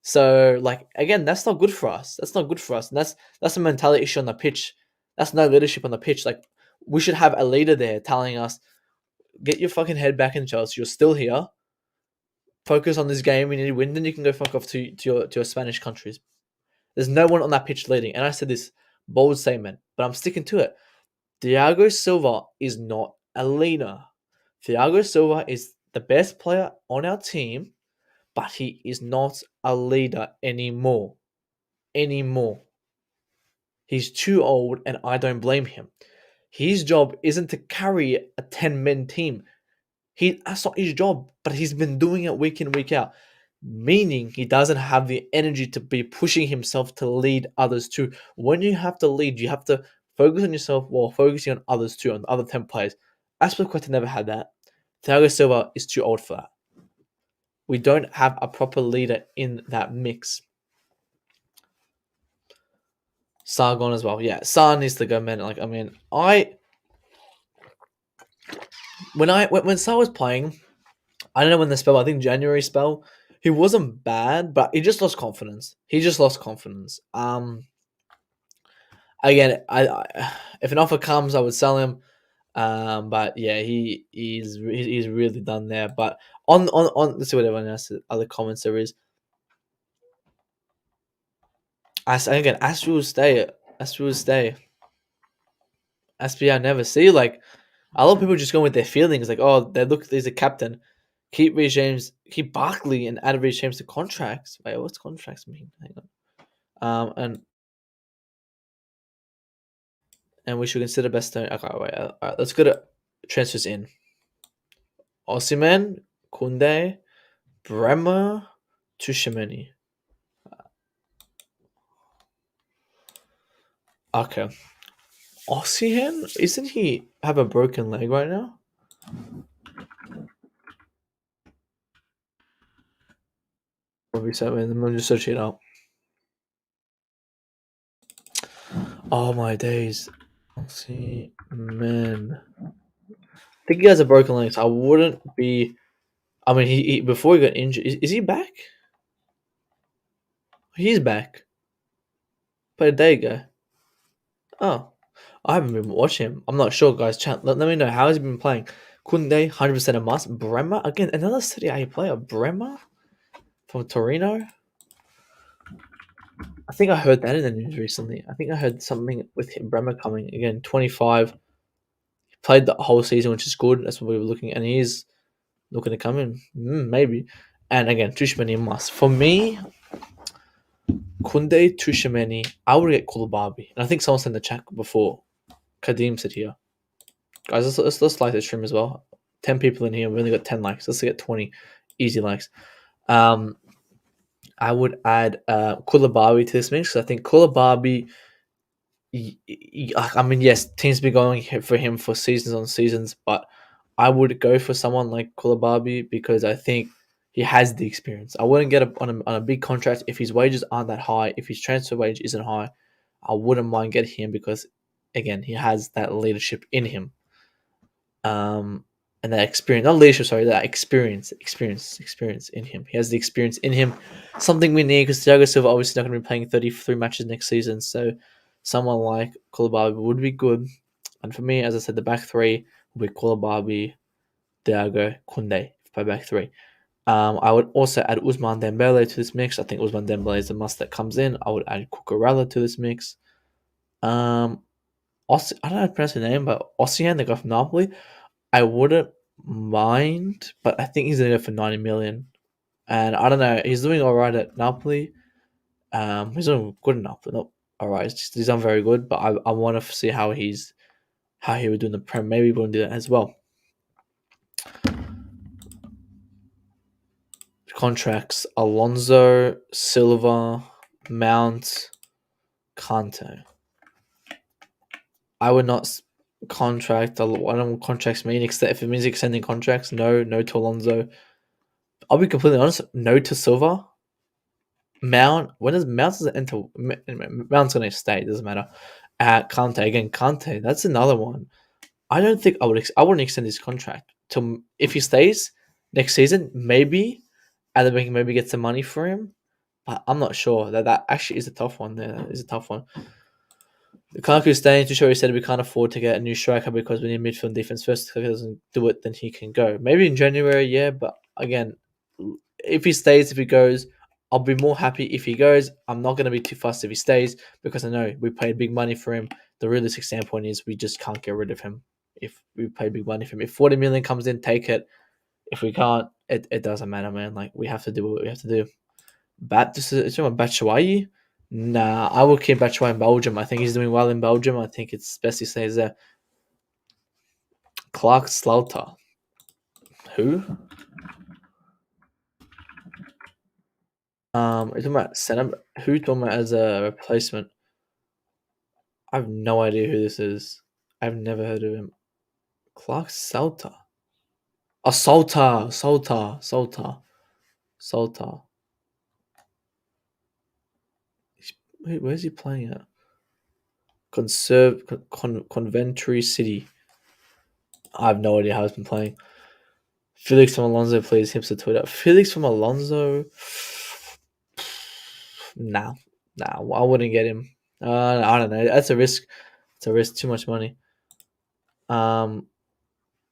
So like again, that's not good for us. That's not good for us. And that's a mentality issue on the pitch. That's no leadership on the pitch. Like we should have a leader there telling us, get your fucking head back in Chelsea. You're still here. Focus on this game. We need to win. Then you can go fuck off to your Spanish countries. There's no one on that pitch leading. And I said this bold statement, but I'm sticking to it. Thiago Silva is not a leader. Thiago Silva is the best player on our team, but he is not a leader anymore. Anymore. He's too old, and I don't blame him. His job isn't to carry a 10-man team. That's not his job, but he's been doing it week in, week out. Meaning he doesn't have the energy to be pushing himself to lead others too. When you have to lead, you have to focus on yourself while focusing on others too, on the other 10 players. Aspilicueta never had that. Thiago Silva is too old for that. We don't have a proper leader in that mix. Sargon as well. Yeah, Sarr needs to go, man. Like, I mean, when Sarr was playing, I don't know when the spell, I think January spell, he wasn't bad, but he just lost confidence. Again, if an offer comes, I would sell him. But yeah, he's really done there. But on let's see what everyone else other comments there is. Astro will stay. SPI never see like a lot of people just go with their feelings. Like, oh, there's a captain. Keep Barkley and add Reece James to contracts. Wait, what's contracts mean? Hang on. And we should consider best. Okay, wait. All right, let's go to transfers in. Osimhen, Kunde, Bremer, Tushimeni. Okay. Osimhen, isn't he have a broken leg right now? Obviously, I'm just searching it up. Oh my days. Osimhen. I think he has a broken leg, so I wouldn't be. I mean, he before he got injured, is he back? He's back. But a day ago. Oh, I haven't been watching him. I'm not sure, guys. Chat. Let me know how has he been playing. Kunde, 100% a must. Bremer again, another City A player. Bremer from Torino. I think I heard that in the news recently. I think I heard something with him, Bremer coming again. 25. He played the whole season, which is good. That's what we were looking at. And he's looking to come in. Maybe. And again, Tushmani must. For me, Kunde, Tushmani, I would get Koulibaly. And I think someone said in the chat before. Kadim said here. Guys, let's like the stream as well. 10 people in here. We only got 10 likes. Let's get 20 easy likes. I would add Koulibaly to this mix because I think Koulibaly. I mean, yes, teams be going for him for seasons on seasons, but I would go for someone like Koulibaly because I think he has the experience. I wouldn't get on a big contract if his wages aren't that high. If his transfer wage isn't high, I wouldn't mind getting him because, again, he has that leadership in him. And that experience, not leadership, sorry, that experience in him. He has the experience in him, something we need because Thiago Silva obviously not going to be playing 33 matches next season. So someone like Koulibaly would be good. And for me, as I said, the back three would be Koulibaly, Thiago, Kunde, by back three. I would also add Ousmane Dembele to this mix. I think Ousmane Dembele is the must that comes in. I would add Cucurella to this mix. I don't know how to pronounce the name, but Ossian, the guy from Napoli, I wouldn't mind, but I think he's in it for 90 million. And I don't know, he's doing alright at Napoli. He's doing good at Napoli, not alright. He's done very good, but I want to see how he would do in the Prem. Maybe he wouldn't do that as well. Contracts: Alonso, Silva, Mount, Kante. I would not contract. I don't know what contracts mean, except if it means extending contracts. No to Alonso. I'll be completely honest. No to Silva. Mount. When does Mount enter? Mount's gonna stay. It doesn't matter. Kante again. Kante. That's another one. I don't think I would. I wouldn't extend his contract till if he stays next season. Maybe, and then we can maybe get some money for him. But I'm not sure. That actually is a tough one. There is a tough one. Lukaku staying. Tuchel said we can't afford to get a new striker because we need midfield and defense first. If he doesn't do it, then he can go. Maybe in January, yeah. But again, if he stays, if he goes, I'll be more happy if he goes. I'm not going to be too fussed if he stays because I know we paid big money for him. The realistic standpoint is we just can't get rid of him if we pay big money for him. If 40 million comes in, take it. If we can't, it doesn't matter, man. Like we have to do what we have to do. This is Batshuayi. Nah, I will keep Batshuayi in Belgium. I think he's doing well in Belgium. I think it's best he stays there. Clark Slaughter. Who? Are you talking about center? Who you talking about as a replacement? I have no idea who this is. I've never heard of him. Clark Salter. Oh, Salter. Wait, where's he playing at? Conventry City. I have no idea how he's been playing. Felix from Alonso plays hipster Twitter. Felix from Alonso. Nah, I wouldn't get him. I don't know. That's a risk. It's a risk. Too much money.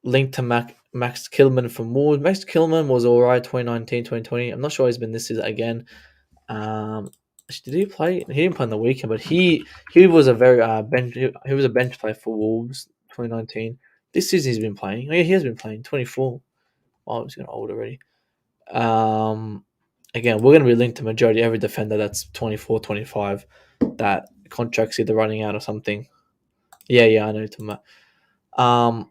Linked to Max Kilman from Wolves. Max Kilman was alright 2019, 2020. I'm not sure he's been this season again. Did he play? He didn't play on the weekend, but he was a very bench. He was a bench player for Wolves 2019. This season he's been playing. Oh, yeah, he has been playing 24. Oh, he's getting old already. Again, we're going to be linked to majority every defender that's 24, 25. That contract's either running out or something. Yeah, I know you're talking about.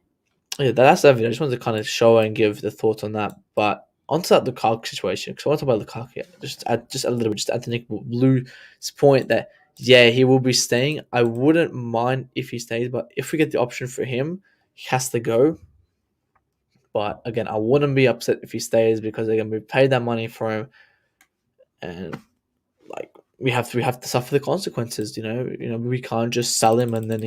Yeah, that's that video. I just wanted to kind of show and give the thoughts on that. But onto that Lukaku situation, because I want to talk about Lukaku. Just a little bit, just add to Nick Blue's point that yeah, he will be staying. I wouldn't mind if he stays, but if we get the option for him, he has to go. But again, I wouldn't be upset if he stays because again, we paid that money for him, and like we have to suffer the consequences. We can't just sell him and then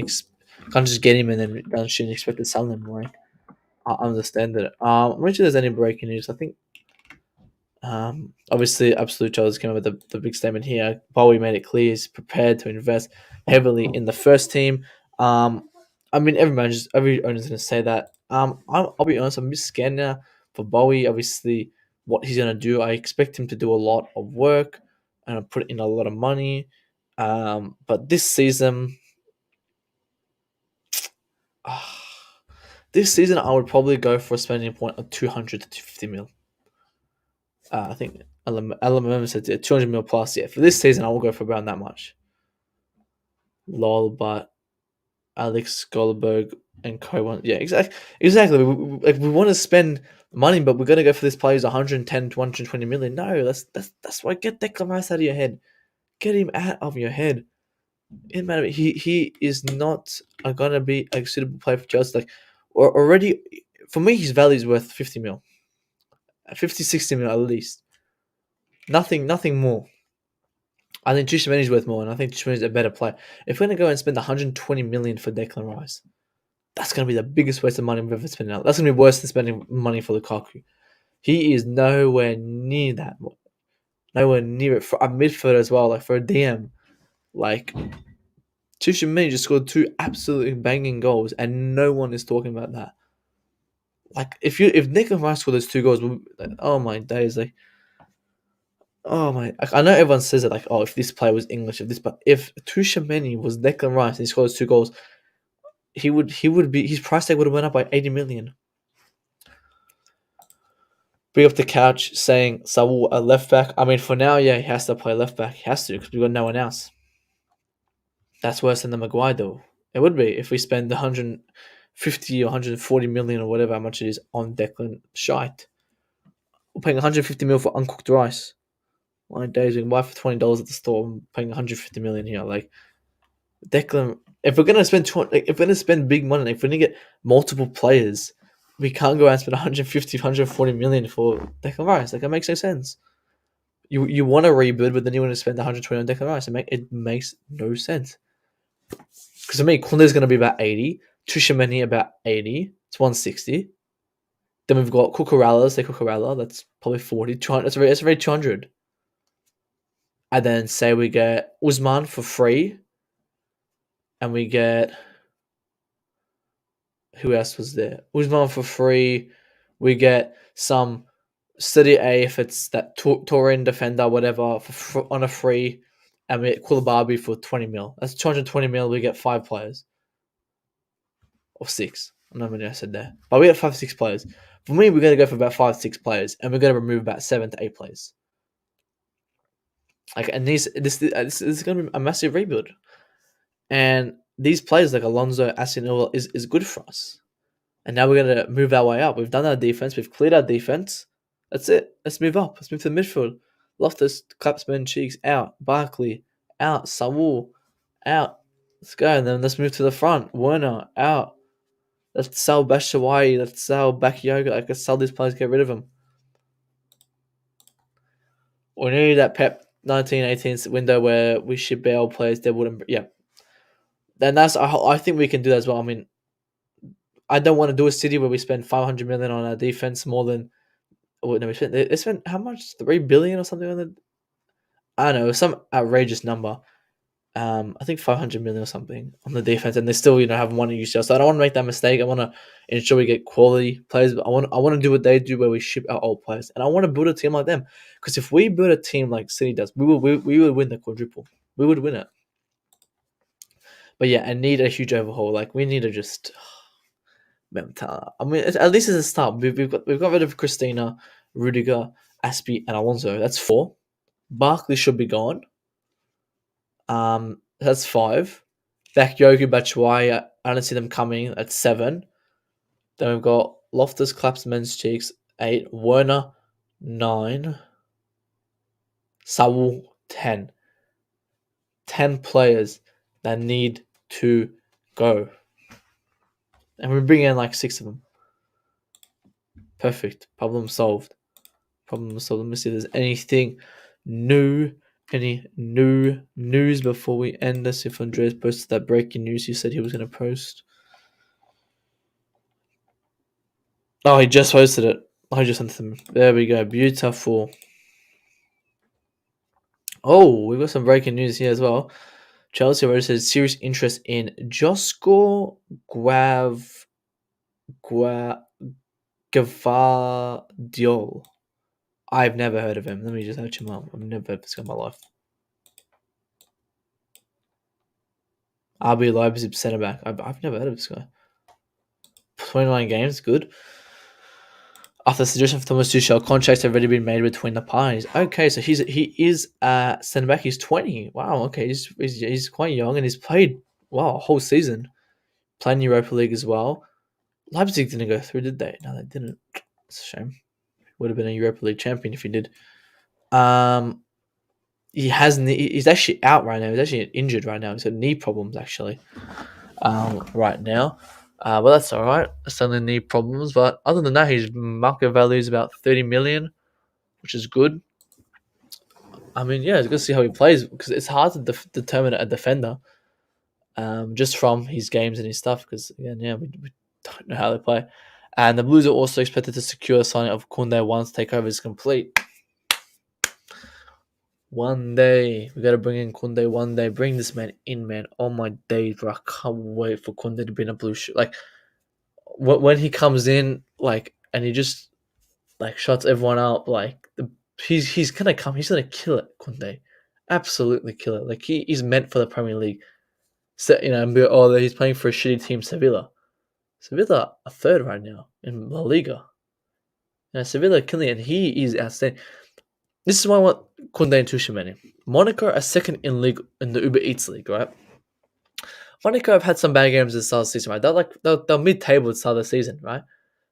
can't just get him and then shouldn't expect to sell him. Right? I understand it. I'm not sure there's any breaking news. I think obviously Absolute Charles came up with the big statement here. Bowie made it clear he's prepared to invest heavily in the first team. I mean every owner's gonna say that. I'll be honest, I'm a bit scared now for Bowie. Obviously, what he's gonna do, I expect him to do a lot of work and put in a lot of money. But this season, I would probably go for a spending point of 200 to 250 mil. I think LMM said 200 mil plus. Yeah, for this season, I will go for around that much. Lol, but Alex Goldberg and Co. want, yeah, exactly. We want to spend money, but we're gonna go for this player who's 110 to 120 million. No, that's why get Declan Rice out of your head. Get him out of your head. It matter. He is not gonna be a suitable player for Chelsea. Like, or already for me, his value is worth 50 mil, 50, 60 mil at least. Nothing more. I think Tchouaméni is worth more, and I think Tchouaméni is a better player. If we're gonna go and spend 120 million for Declan Rice, that's gonna be the biggest waste of money we've ever spent out. That's gonna be worse than spending money for Lukaku. He is nowhere near that. Nowhere near it for a midfielder as well. Like for a DM, like Tchouaméni just scored 2 absolutely banging goals, and no one is talking about that. Like if Declan Rice scored those 2 goals, like, oh my days, like. Oh my! I know everyone says it like, oh, if this player was English, but if Tchouaméni was Declan Rice and he scored 2 goals, he would be his price tag would have went up by 80 million. Bring up the couch saying Saul a left back. I mean, for now, yeah, he has to play left back. He has to because we've got no one else. That's worse than the Maguire though. It would be if we spend 150 or 140 million or whatever how much it is on Declan shite. We're paying 150 mil for uncooked rice. My days, we can buy for $20 at the store. I'm paying 150 million here. Like Declan, if we're gonna spend big money, like, if we're gonna get multiple players, we can't go out and spend 150, 140 million for Declan Rice. Like, it makes no sense. You want to rebuild, but then you want to spend 120 on Declan Rice. It makes no sense. Because to me, Kunde's going to be about 80, Tchouaméni about 80. It's 160. Then we've got Cucurella. Say Cucurella. That's probably 40. 200. That's already 200. and then say we get Usman for free, and we get who else was there? Usman for free. We get some City A if it's that Turin defender, whatever, on a free, and we get Koulibaly for 20 mil. That's 220 mil. We get 5 players or 6. I don't know how many I said there, but we get 5, 6 players. For me, we're gonna go for about 5, 6 players, and we're gonna remove about 7 to 8 players. Like, and this is gonna be a massive rebuild, and these players like Alonso, Asinova is good for us. And now we're gonna move our way up. We've done our defense. We've cleared our defense. That's it. Let's move up. Let's move to the midfield. Loftus, Clapsman, Cheeks out. Barkley out. Saul out. Let's go. And then let's move to the front. Werner out. Let's sell Bashawai. Let's sell Bakayoko. Like, let's sell these players. Get rid of them. We need that Pep 1918 window where we ship our players. They wouldn't. Yeah. Then I think we can do that as well. I mean, I don't want to do a city where we spend 500 million on our defense more than. Oh, no, they spent how much? 3 billion or something on it? I don't know, some outrageous number. I think 500 million or something on the defense, and they still, have one UCL. So I don't want to make that mistake. I want to ensure we get quality players, but I want to do what they do, where we ship our old players, and I want to build a team like them. Because if we build a team like City does, we will win the quadruple. We would win it. But yeah, I need a huge overhaul. Like, we need to just. I mean, at least it's a start. We've got rid of Christina, Rudiger, Aspie, and Alonso. That's 4. Barkley should be gone. That's 5. Bakayoko, Batshuayi, I don't see them coming. That's 7. Then we've got Loftus, Claps, Men's Cheeks, 8. Werner, 9. Saul, 10. 10 players that need to go. And we bring in like 6 of them. Perfect. Problem solved. Let me see if there's anything new. Any new news before we end this? If Andreas posted that breaking news he said he was going to post. Oh, he just posted it. I just sent them. There we go. Beautiful. Oh, we've got some breaking news here as well. Chelsea registered serious interest in Josko Gvardiol. I've never heard of him. Let me just search him up. I've never heard of this guy in my life. RB Leipzig centre back. I've never heard of this guy. 29 games, good. After the suggestion of Thomas Tuchel, contracts have already been made between the parties. Okay, so he is centre back. He's 20. Wow. Okay, he's quite young, and he's played a whole season. Playing Europa League as well. Leipzig didn't go through, did they? No, they didn't. It's a shame. Would have been a Europa League champion if he did. He's actually out right now. He's actually injured right now. He's got knee problems actually. Right now. Well, that's all right. It's only knee problems, but other than that, his market value is about 30 million, which is good. I mean, yeah, it's good to see how he plays because it's hard to determine a defender, just from his games and his stuff. Because again, we don't know how they play. And the Blues are also expected to secure the signing of Koundé once takeover is complete. One day. We got to bring in Koundé one day. Bring this man in, man. Oh my days, bro. I can't wait for Koundé to be in a blue shirt. Like, when he comes in, like, and he just, like, shuts everyone up, like, he's going to come. He's going to kill it, Koundé. Absolutely kill it. Like, he's meant for the Premier League. So, he's playing for a shitty team, Sevilla. Sevilla are 3rd right now in La Liga. Sevilla are killing it, and he is outstanding. This is why I want Koundé and Tuchel. Monaco are 2nd in league in the Uber Eats league, right? Monaco have had some bad games at the start of the season, right? They're mid-table at the start of the season, right?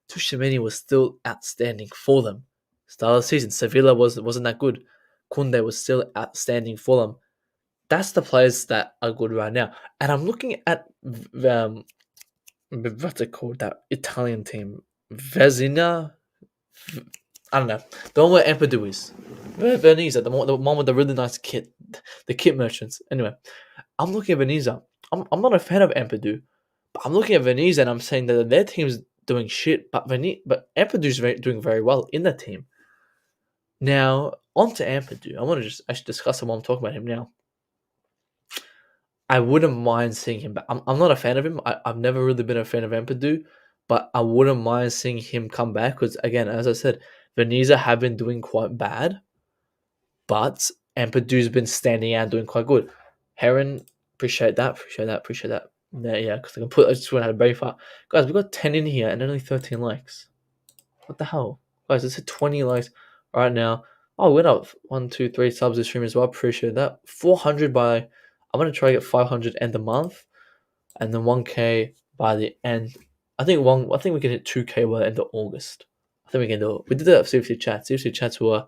Tuchel was still outstanding for them. Start of the season, Sevilla wasn't that good. Koundé was still outstanding for them. That's the players that are good right now. And I'm looking at what's it called? That Italian team, Vezina. I don't know. The one where Ampadu is. Veneza, the one with the really nice kit. The kit merchants. Anyway, I'm looking at Veneza. I'm not a fan of Ampadu. But I'm looking at Veneza and I'm saying that their team's doing shit. But Ampadu's doing very well in that team. Now, on to Ampadu. I want to just actually discuss him while I'm talking about him now. I wouldn't mind seeing him back. I'm not a fan of him. I've never really been a fan of Ampadu, but I wouldn't mind seeing him come back because, again, as I said, Veneza have been doing quite bad, but Ampadu's been standing out and doing quite good. Heron, appreciate that, appreciate that. Yeah, because I just went out of very far. Guys, we got 10 in here and only 13 likes. What the hell? Guys, it's at 20 likes right now. Oh, we went up 1, 2, 3 subs this stream as well. Appreciate that. 400 by, I'm going to try to get 500 end the month and then 1K by the end. I think we can hit 2K by the end of August. I think we can do it. We did that at CFC Chat. CFC Chats were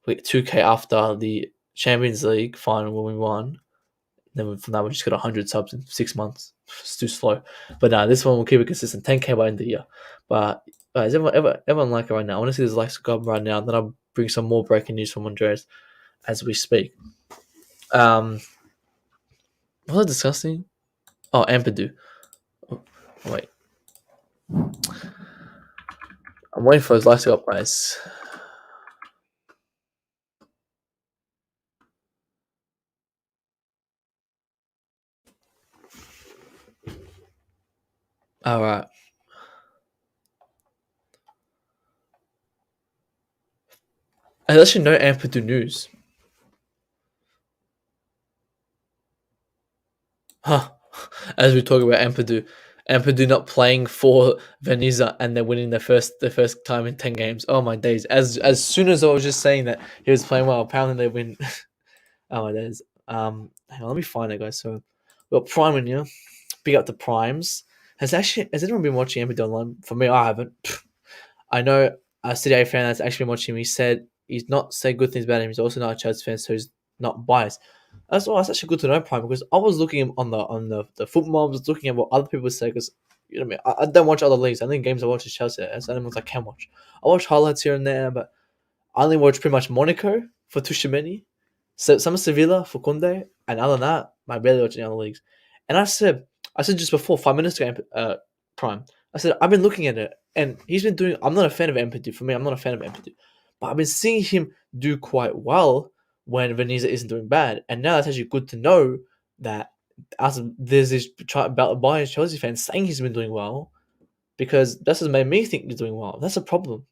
2K after the Champions League final when we won. Then from that, we just got 100 subs in 6 months. It's too slow. But nah, this one will keep it consistent. 10K by the end of the year. But guys, everyone like it right now? I want to see these likes go up right now. Then I'll bring some more breaking news from Andreas as we speak. Was I discussing? Oh, Ampadu. Oh, wait. I'm waiting for those likes to go up, guys. All right. There's actually no Ampadu news. Huh. As we talk about Ampadu not playing for Veneza and they're winning their first time in 10 games. Oh my days. As soon as I was just saying that he was playing well, apparently they win. Oh my days. Hang on, let me find it, guys. So we got Prime in here. Big up the Primes. Has anyone been watching Ampadu online? For me, I haven't. I know a City A fan that's actually been watching him. He said he's not saying good things about him. He's also not a Chelsea fan, so he's not biased. That's actually good to know, Prime, because I was looking on the football, I was looking at what other people say, because you know what I mean. I don't watch other leagues. I think games I watch is Chelsea. That's the only ones I can watch. I watch highlights here and there, but I only watch pretty much Monaco for Tuchemeni, so some Sevilla for Kunde, and other than that, I barely watch any other leagues. And I said just before 5 minutes ago, Prime. I said I've been looking at it, and he's been doing. I'm not a fan of Empathy. For me, I'm not a fan of Empathy, but I've been seeing him do quite well when Veneza isn't doing bad, and now that's actually good to know that as there's this biased Chelsea fans saying he's been doing well, because that's what made me think he's doing well. That's a problem,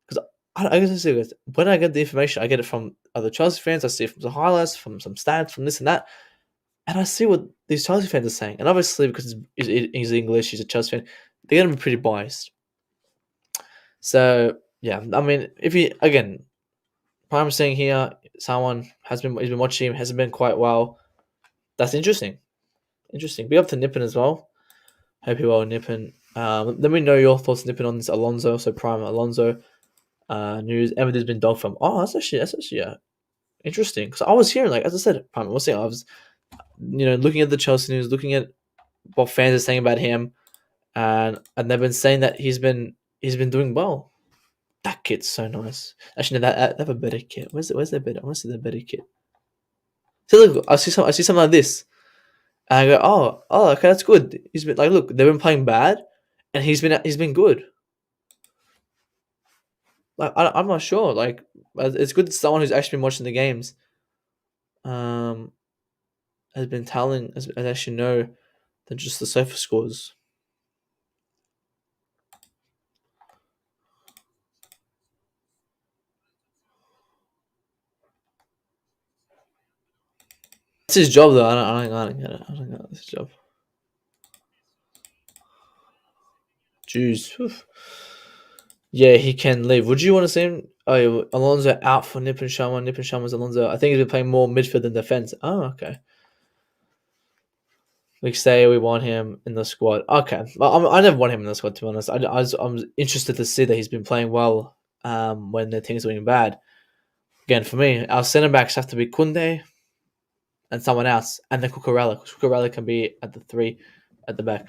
because I guess when I get the information, I get it from other Chelsea fans. I see it from the highlights, from some stats, from this and that, and I see what these Chelsea fans are saying. And obviously, because he's English, he's a Chelsea fan, they're gonna be pretty biased. So yeah, I mean, if he again, Prime saying here, someone he's been watching him, hasn't been quite well. That's interesting. Interesting. Be up to Nippon as well. Hope you're well, Nippon. Let me know your thoughts, Nippon, on this Alonso. So Prime Alonso news. Everything's been dog from. Oh, that's actually interesting. Because I was hearing, like, as I said, Prime, I was looking at the Chelsea news, looking at what fans are saying about him, and they've been saying that he's been doing well. That kit's so nice. Actually, no, they have a better kit. Where's their better? I want to see the better kit. So look, I see something like this, and I go, oh, okay, that's good. He's been like, look, they've been playing bad, and he's been good. Like, I'm not sure. Like, it's good that someone who's actually been watching the games, has been telling, has actually know than just the sofa scores. It's his job, though. I don't get it. I don't get this job. Jeez. Oof. Yeah, he can leave. Would you want to see him? Oh, yeah, Alonso out for Nip and Sharma. Nip and Sharma's Alonso. I think he's been playing more midfield than defense. Oh, okay. We say we want him in the squad. Okay. Well, I never want him in the squad, to be honest. I'm interested to see that he's been playing well when the team's doing bad. Again, for me, our centre backs have to be Kunde and someone else, and then Cucurella. Cucurella can be at the 3 at the back.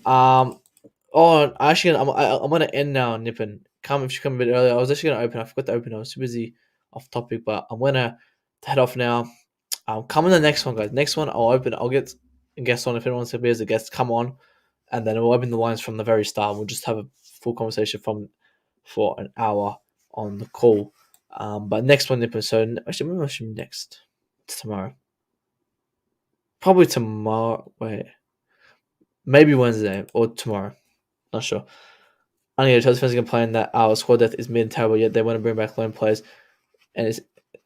Actually, I'm gonna end now, Nippon. If you come a bit earlier, I was actually gonna open. I forgot to open. I was too busy off topic, but I'm gonna head off now. Come on the next one, guys. Next one, I'll open. I'll get a guest on if anyone wants to be as a guest. Come on, and then we'll open the lines from the very start. We'll just have a full conversation for an hour on the call. But next one, so actually, when was next? It's tomorrow. Probably tomorrow. Wait, maybe Wednesday or tomorrow. Not sure. I know Chelsea fans are complaining that our squad depth is mid and terrible, yet they want to bring back loan players, and it's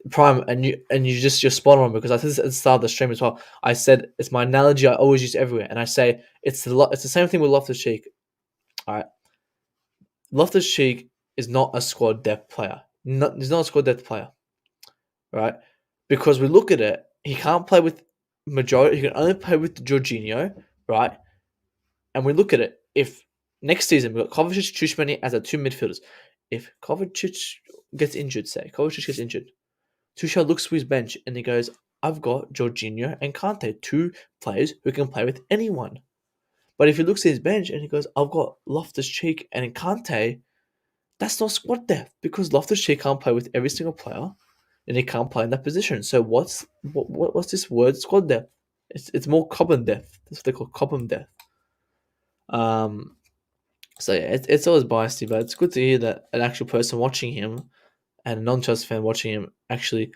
prime. And you're spot on, because I think at the start of the stream as well. I said it's my analogy I always use everywhere, and I say it's the same thing with Loftus-Cheek. All right, Loftus-Cheek is not a squad depth player. He's not a squad depth player, right? Because we look at it, he can't play with majority. He can only play with Jorginho, right? And we look at it, if next season we've got Kovacic, Tchouameni as our two midfielders. If Kovacic gets injured, Tuchel looks to his bench and he goes, I've got Jorginho and Kante, two players who can play with anyone. But if he looks at his bench and he goes, I've got Loftus-Cheek and Kante, that's not squad depth, because Loftus-Cheek can't play with every single player and he can't play in that position. So what's this word, squad depth? It's more Cobham depth. That's what they call Cobham depth. So yeah, it's always biased, but it's good to hear that an actual person watching him and a non-Chelsea fan watching him actually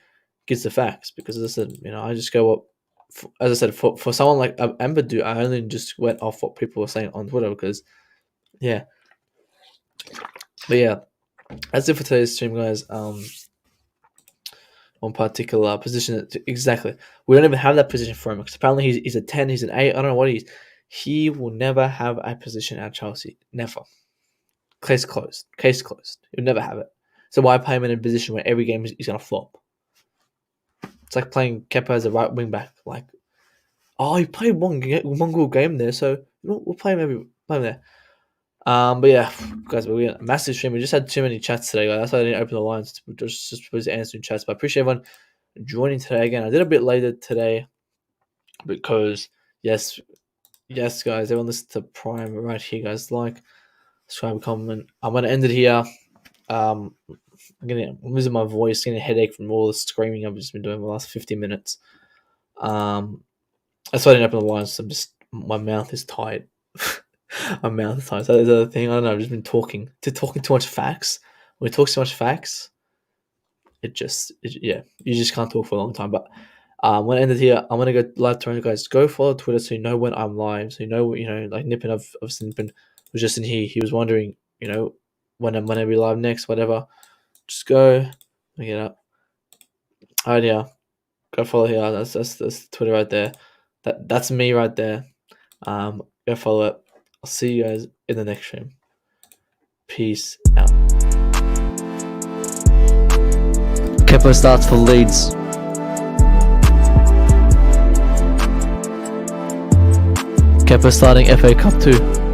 gets the facts. Because as I said, I just go up. As I said, for someone like Amadou, I only just went off what people were saying on Twitter, because yeah. But yeah, that's it for today's stream, guys. One particular position, exactly. We don't even have that position for him, because apparently he's a 10, he's an 8. I don't know what he is. He will never have a position at Chelsea. Never. Case closed. He'll never have it. So why play him in a position where every game he's going to flop? It's like playing Kepa as a right wing back. Like, he played one good game there, so we'll play him there. But yeah, guys, we had a massive stream. We just had too many chats today, guys. That's why I didn't open the lines. Just was answering chats. But I appreciate everyone joining today again. I did a bit later today because yes, guys, everyone listen to Prime right here, guys. Like, subscribe, comment. I'm gonna end it here. I'm losing my voice, getting a headache from all the screaming I've just been doing the last 50 minutes. That's why I didn't open the lines. My mouth is tight. My mouth is tight. So that's the other thing. I don't know. I've just been talking too much facts. When we talk so much facts, you just can't talk for a long time. But I'm gonna end it here. I'm gonna go live tomorrow, guys. Go follow Twitter so you know when I'm live. So like Nippin of Nippin was just in here. He was wondering, when I'm gonna be live next, whatever. Just go look it up. Alright, yeah. Go follow here. That's Twitter right there. That's me right there. Go follow it. I'll see you guys in the next stream. Peace out. Kepa starts for Leeds. Kepa starting FA Cup 2.